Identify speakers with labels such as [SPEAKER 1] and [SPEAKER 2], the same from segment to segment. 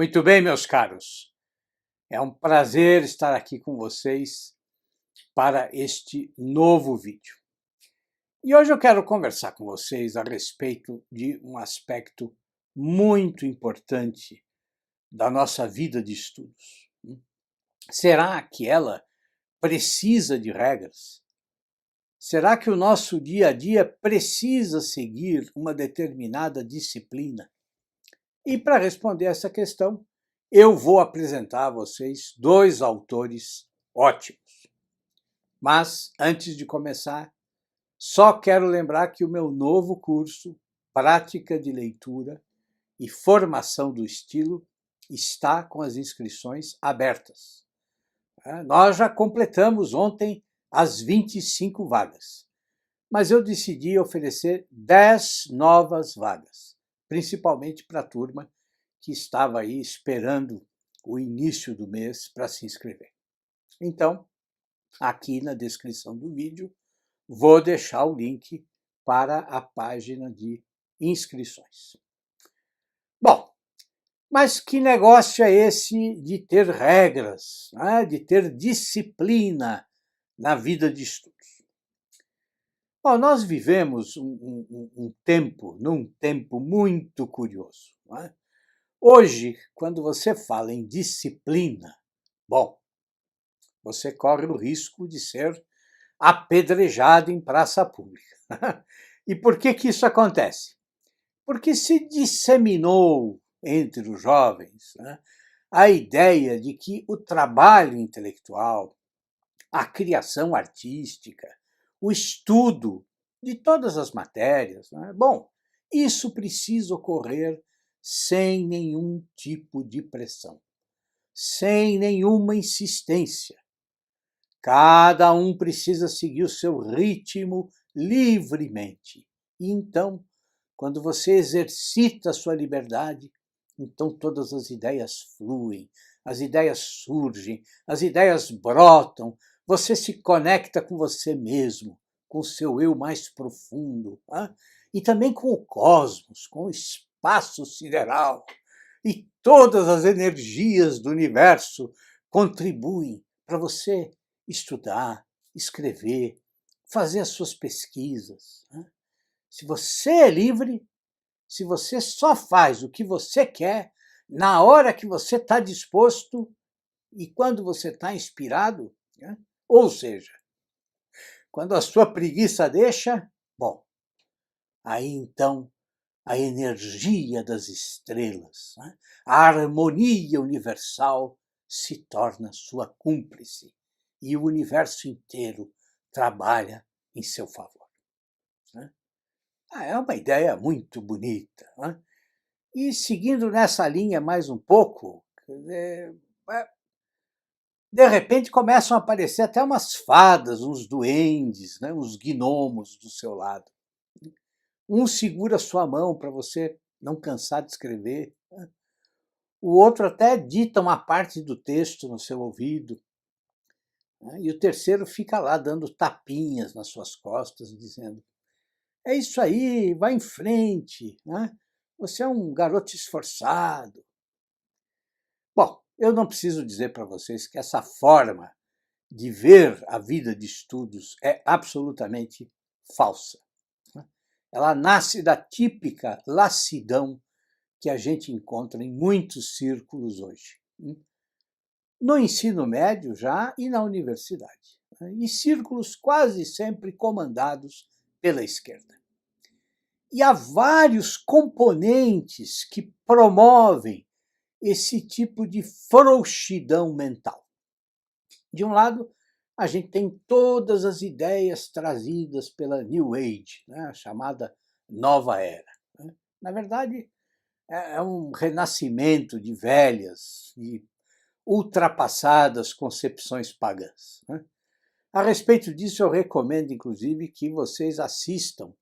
[SPEAKER 1] Muito bem, meus caros. É um prazer estar aqui com vocês para este novo vídeo. E hoje eu quero conversar com vocês a respeito de um aspecto muito importante da nossa vida de estudos. Será que ela precisa de regras? Será que o nosso dia a dia precisa seguir uma determinada disciplina? E para responder essa questão, eu vou apresentar a vocês dois autores ótimos. Mas, antes de começar, só quero lembrar que o meu novo curso, Prática de Leitura e Formação do Estilo, está com as inscrições abertas. Nós já completamos ontem as 25 vagas, mas eu decidi oferecer 10 novas vagas, principalmente para a turma que estava aí esperando o início do mês para se inscrever. Então, aqui na descrição do vídeo, vou deixar o link para a página de inscrições. Bom, mas que negócio é esse de ter regras, né? De ter disciplina na vida de estudos? Bom, nós vivemos num tempo muito curioso. Não é? Hoje, quando você fala em disciplina, bom, você corre o risco de ser apedrejado em praça pública. E por que isso acontece? Porque se disseminou entre os jovens, né, a ideia de que o trabalho intelectual, a criação artística, o estudo de todas as matérias, né, bom, isso precisa ocorrer sem nenhum tipo de pressão, sem nenhuma insistência. Cada um precisa seguir o seu ritmo livremente. E então, quando você exercita a sua liberdade, então todas as ideias fluem, as ideias surgem, as ideias brotam, você se conecta com você mesmo, com o seu eu mais profundo, né? E também com o cosmos, com o espaço sideral. E todas as energias do universo contribuem para você estudar, escrever, fazer as suas pesquisas. Né? Se você é livre, se você só faz o que você quer, na hora que você está disposto e quando você está inspirado, né? Ou seja, quando a sua preguiça deixa, bom, aí então a energia das estrelas, né? A harmonia universal se torna sua cúmplice e o universo inteiro trabalha em seu favor. Né? É uma ideia muito bonita. Né? E seguindo nessa linha mais um pouco, de repente começam a aparecer até umas fadas, uns duendes, né? Uns gnomos do seu lado. Um segura sua mão para você não cansar de escrever. Né? O outro até dita uma parte do texto no seu ouvido. Né? E o terceiro fica lá dando tapinhas nas suas costas, dizendo: é isso aí, vai em frente, né? Você é um garoto esforçado. Bom, eu não preciso dizer para vocês que essa forma de ver a vida de estudos é absolutamente falsa. Ela nasce da típica lassidão que a gente encontra em muitos círculos hoje. No ensino médio já e na universidade. E círculos quase sempre comandados pela esquerda. E há vários componentes que promovem esse tipo de frouxidão mental. De um lado, a gente tem todas as ideias trazidas pela New Age, né, a chamada Nova Era. Né? Na verdade, é um renascimento de velhas e ultrapassadas concepções pagãs. Né? A respeito disso, eu recomendo, inclusive, que vocês assistam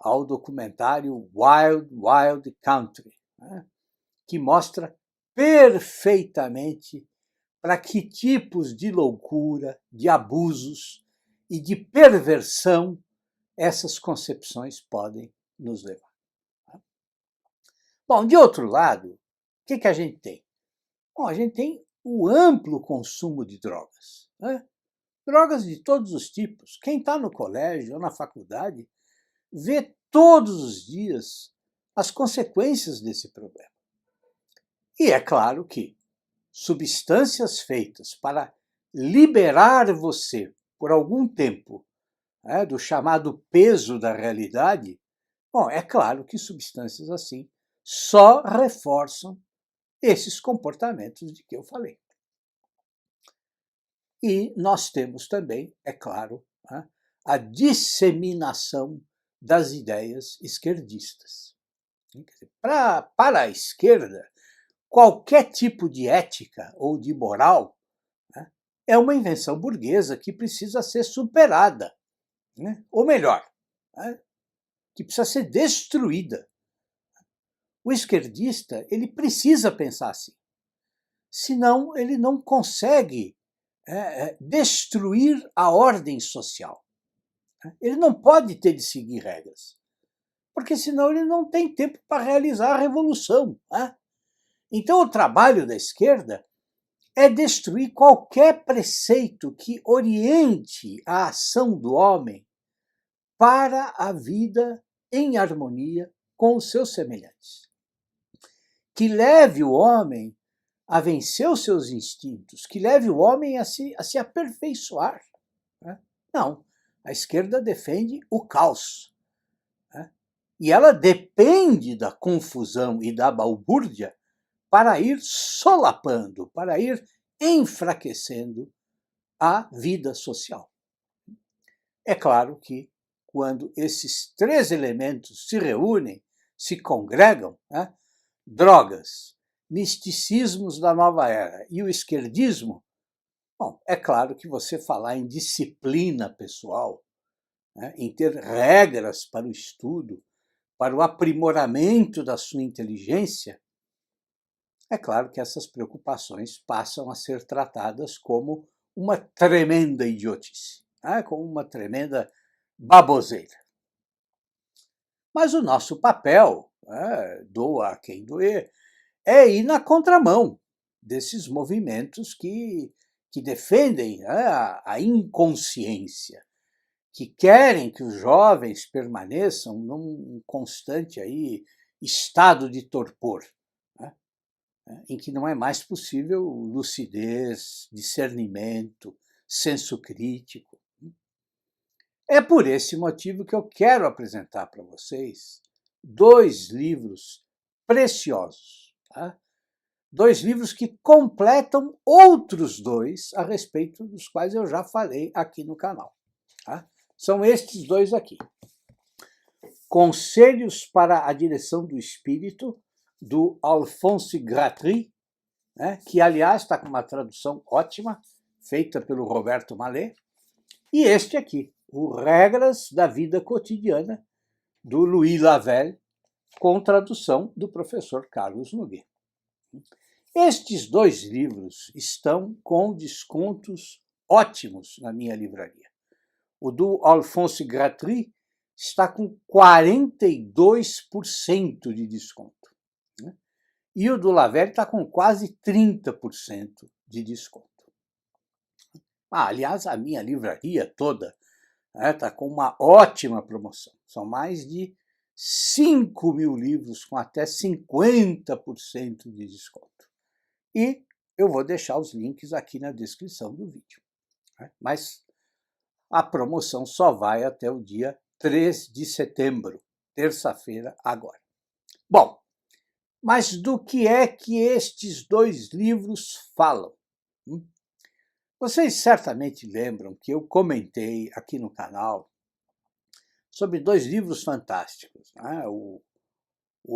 [SPEAKER 1] ao documentário Wild Wild Country, né, que mostra perfeitamente para que tipos de loucura, de abusos e de perversão essas concepções podem nos levar. Bom, de outro lado, o que a gente tem? Bom, a gente tem o amplo consumo de drogas, né? Drogas de todos os tipos. Quem está no colégio ou na faculdade vê todos os dias as consequências desse problema. E é claro que substâncias feitas para liberar você por algum tempo, né, do chamado peso da realidade, bom, é claro que substâncias assim só reforçam esses comportamentos de que eu falei. E nós temos também, é claro, né, a disseminação das ideias esquerdistas. Para a esquerda, qualquer tipo de ética ou de moral, né, é uma invenção burguesa que precisa ser superada, né, ou melhor, né, que precisa ser destruída. O esquerdista ele precisa pensar assim, senão ele não consegue destruir a ordem social. Ele não pode ter de seguir regras, porque senão ele não tem tempo para realizar a revolução. Né? Então o trabalho da esquerda é destruir qualquer preceito que oriente a ação do homem para a vida em harmonia com os seus semelhantes. Que leve o homem a vencer os seus instintos, que leve o homem a se aperfeiçoar. Né? Não, a esquerda defende o caos. Né? E ela depende da confusão e da balbúrdia para ir solapando, para ir enfraquecendo a vida social. É claro que, quando esses três elementos se reúnem, se congregam, né, drogas, misticismos da nova era e o esquerdismo, bom, é claro que você falar em disciplina pessoal, né, em ter regras para o estudo, para o aprimoramento da sua inteligência, é claro que essas preocupações passam a ser tratadas como uma tremenda idiotice, né, como uma tremenda baboseira. Mas o nosso papel, doa a quem doer, é ir na contramão desses movimentos que defendem a inconsciência, que querem que os jovens permaneçam num constante aí estado de torpor, né, em que não é mais possível lucidez, discernimento, senso crítico. É por esse motivo que eu quero apresentar para vocês dois livros preciosos, tá? Dois livros que completam outros dois a respeito dos quais eu já falei aqui no canal. Tá? São estes dois aqui. Conselhos para a Direção do Espírito, do Alphonse Gratry, né, que, aliás, está com uma tradução ótima, feita pelo Roberto Mallet, e este aqui, o Regras da Vida Cotidiana, do Louis Lavelle, com tradução do professor Carlos Nogueira. Estes dois livros estão com descontos ótimos na minha livraria. O do Alphonse Gratry está com 42% de desconto. Né? E o do Lavelle está com quase 30% de desconto. Aliás, a minha livraria toda está com uma ótima promoção. São mais de 5.000 livros com até 50% de desconto. E eu vou deixar os links aqui na descrição do vídeo. Mas a promoção só vai até o dia 3 de setembro, terça-feira agora. Bom, mas do que é que estes dois livros falam? Vocês certamente lembram que eu comentei aqui no canal sobre dois livros fantásticos, né? O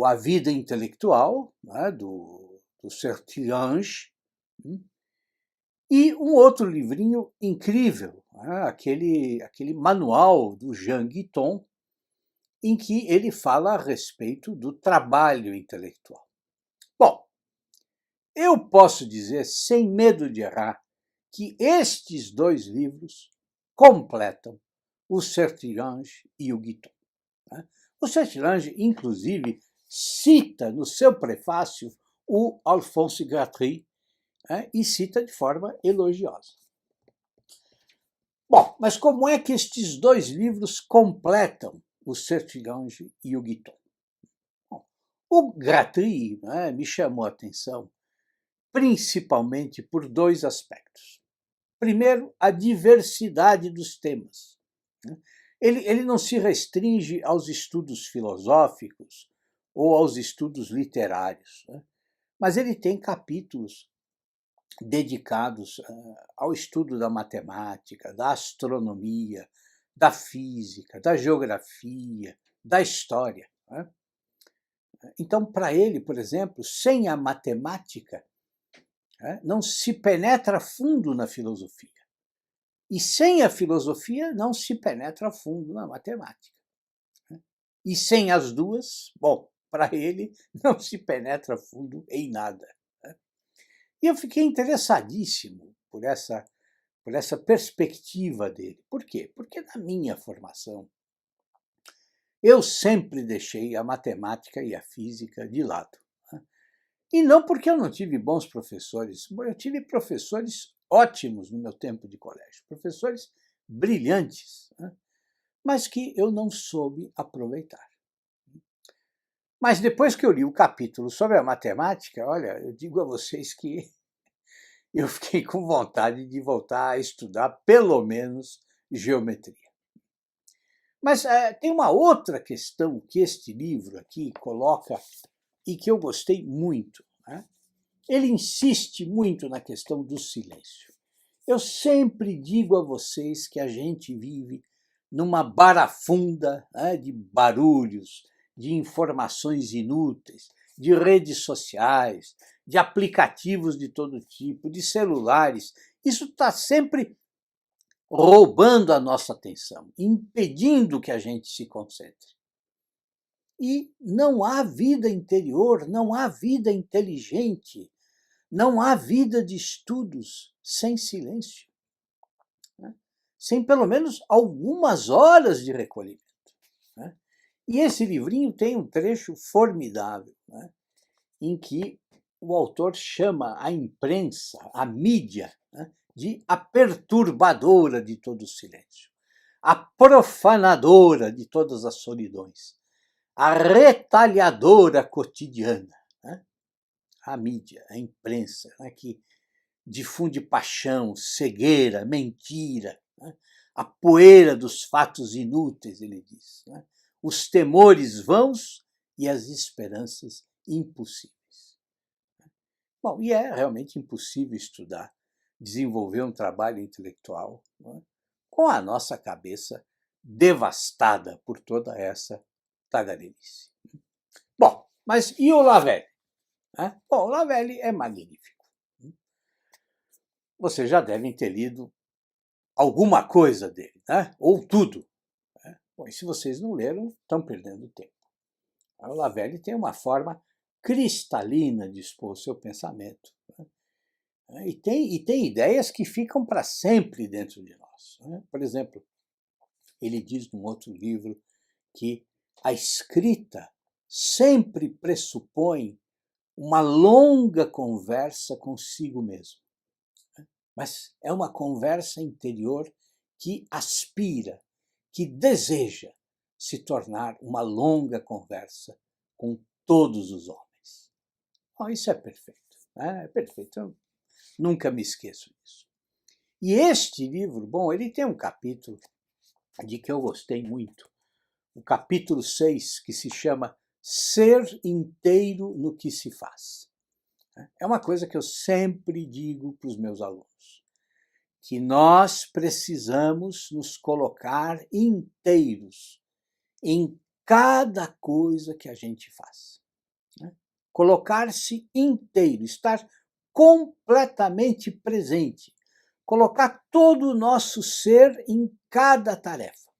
[SPEAKER 1] A Vida Intelectual, né? do Sertillanges, e um outro livrinho incrível, né? aquele manual do Jean Guiton, em que ele fala a respeito do trabalho intelectual. Bom, eu posso dizer, sem medo de errar, que estes dois livros completam o Sertillanges e o Guiton. O Sertillanges, inclusive, cita no seu prefácio o Alphonse Gratry e cita de forma elogiosa. Bom, mas como é que estes dois livros completam o Sertilhange e o Guiton? Bom, o Gratry me chamou a atenção principalmente por dois aspectos. Primeiro, a diversidade dos temas. Ele não se restringe aos estudos filosóficos ou aos estudos literários, mas ele tem capítulos dedicados ao estudo da matemática, da astronomia, da física, da geografia, da história. Então, para ele, por exemplo, sem a matemática, não se penetra fundo na filosofia. E sem a filosofia não se penetra fundo na matemática. E sem as duas, bom, para ele não se penetra fundo em nada. E eu fiquei interessadíssimo por essa perspectiva dele. Por quê? Porque na minha formação eu sempre deixei a matemática e a física de lado. E não porque eu não tive bons professores, eu tive professores ótimos no meu tempo de colégio, professores brilhantes, mas que eu não soube aproveitar. Mas depois que eu li o capítulo sobre a matemática, olha, eu digo a vocês que eu fiquei com vontade de voltar a estudar pelo menos geometria. Mas tem uma outra questão que este livro aqui coloca e que eu gostei muito. Ele insiste muito na questão do silêncio. Eu sempre digo a vocês que a gente vive numa barafunda de barulhos, de informações inúteis, de redes sociais, de aplicativos de todo tipo, de celulares. Isso está sempre roubando a nossa atenção, impedindo que a gente se concentre. E não há vida interior, não há vida inteligente, não há vida de estudos sem silêncio, sem pelo menos algumas horas de recolhimento. E esse livrinho tem um trecho formidável, em que o autor chama a imprensa, a mídia, de a perturbadora de todo o silêncio, a profanadora de todas as solidões, a retalhadora cotidiana. A mídia, a imprensa, que difunde paixão, cegueira, mentira, a poeira dos fatos inúteis, ele diz, os temores vãos e as esperanças impossíveis. Bom, e é realmente impossível estudar, desenvolver um trabalho intelectual com a nossa cabeça devastada por toda essa tagarelice. Bom, mas e o Lavelle? Bom, o Lavelle é magnífico. Vocês já devem ter lido alguma coisa dele, ou tudo. Bom, e se vocês não leram, estão perdendo tempo. O Lavelle tem uma forma cristalina de expor o seu pensamento. E tem ideias que ficam para sempre dentro de nós. Por exemplo, ele diz num outro livro que a escrita sempre pressupõe uma longa conversa consigo mesmo. Mas é uma conversa interior que aspira, que deseja se tornar uma longa conversa com todos os homens. Bom, isso é perfeito. É perfeito. Eu nunca me esqueço disso. E este livro, bom, ele tem um capítulo de que eu gostei muito. O capítulo 6, que se chama Ser inteiro no que se faz. É uma coisa que eu sempre digo para os meus alunos, que nós precisamos nos colocar inteiros em cada coisa que a gente faz. Colocar-se inteiro, estar completamente presente, colocar todo o nosso ser em cada tarefa.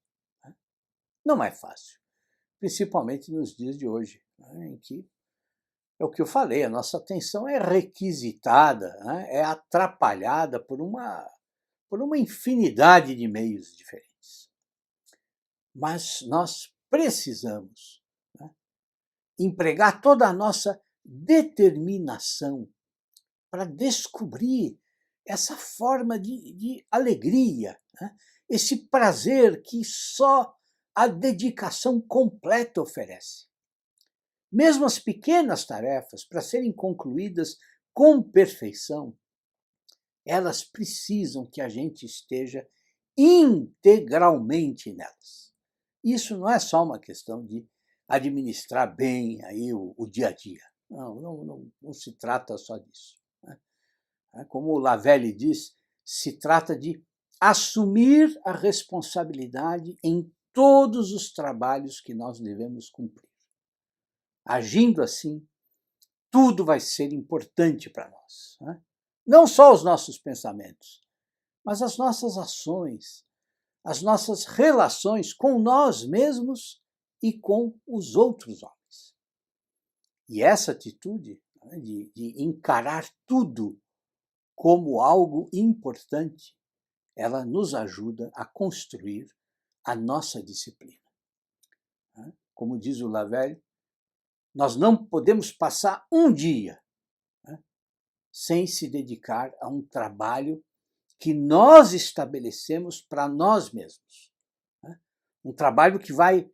[SPEAKER 1] Não é fácil, principalmente nos dias de hoje, em que é o que eu falei, a nossa atenção é requisitada, é atrapalhada por uma infinidade de meios diferentes. Mas nós precisamos empregar toda a nossa determinação para descobrir essa forma de alegria, né? Esse prazer que só a dedicação completa oferece. Mesmo as pequenas tarefas, para serem concluídas com perfeição, elas precisam que a gente esteja integralmente nelas. Isso não é só uma questão de administrar bem aí o dia a dia. Não se trata só disso, né? Como o Lavelle diz, se trata de assumir a responsabilidade em todos os trabalhos que nós devemos cumprir. Agindo assim, tudo vai ser importante para nós, né? Não só os nossos pensamentos, mas as nossas ações, as nossas relações com nós mesmos e com os outros homens. E essa atitude, né, de encarar tudo como algo importante, ela nos ajuda a construir a nossa disciplina. Como diz o Lavelle, nós não podemos passar um dia, né, sem se dedicar a um trabalho que nós estabelecemos para nós mesmos, né? Um trabalho que vai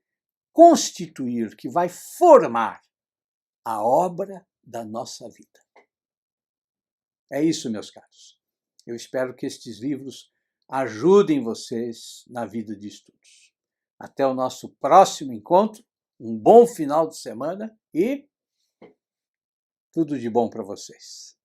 [SPEAKER 1] constituir, que vai formar a obra da nossa vida. É isso, meus caros. Eu espero que estes livros ajudem vocês na vida de estudos. Até o nosso próximo encontro, um bom final de semana e tudo de bom para vocês.